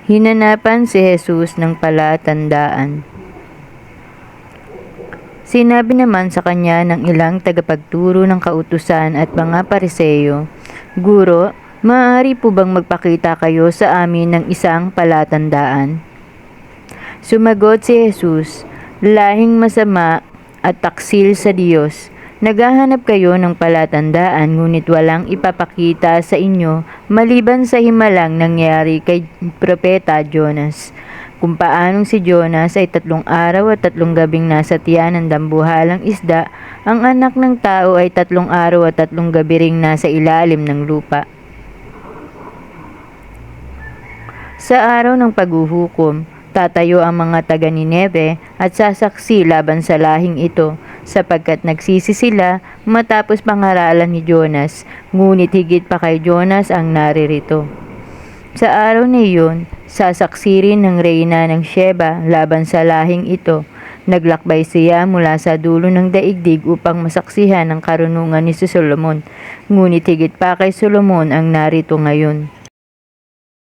Hinanapan si Jesus ng palatandaan. Sinabi naman sa kanya ng ilang tagapagturo ng kautusan at mga Pariseo, "Guro, maaari po bang magpakita kayo sa amin ng isang palatandaan?" Sumagot si Jesus, "Lahing masama at taksil sa Diyos. Naghahanap kayo ng palatandaan ngunit walang ipapakita sa inyo maliban sa himalang nangyari kay Propeta Jonas. Kung paanong si Jonas ay 3 araw at 3 gabing nasa tiyan ng dambuhalang isda, ang anak ng tao ay 3 araw at 3 gabi ring nasa ilalim ng lupa. Sa araw ng paghuhukom, tatayo ang mga taga-Nineve at sasaksi laban sa lahing ito, sapagkat nagsisi sila matapos pangaralan ni Jonas, ngunit higit pa kay Jonas ang naririto. Sa araw na iyon, sasaksi rin ng reyna ng Sheba laban sa lahing ito. Naglakbay siya mula sa dulo ng daigdig upang masaksihan ang karunungan ni si Solomon, ngunit higit pa kay Solomon ang narito ngayon.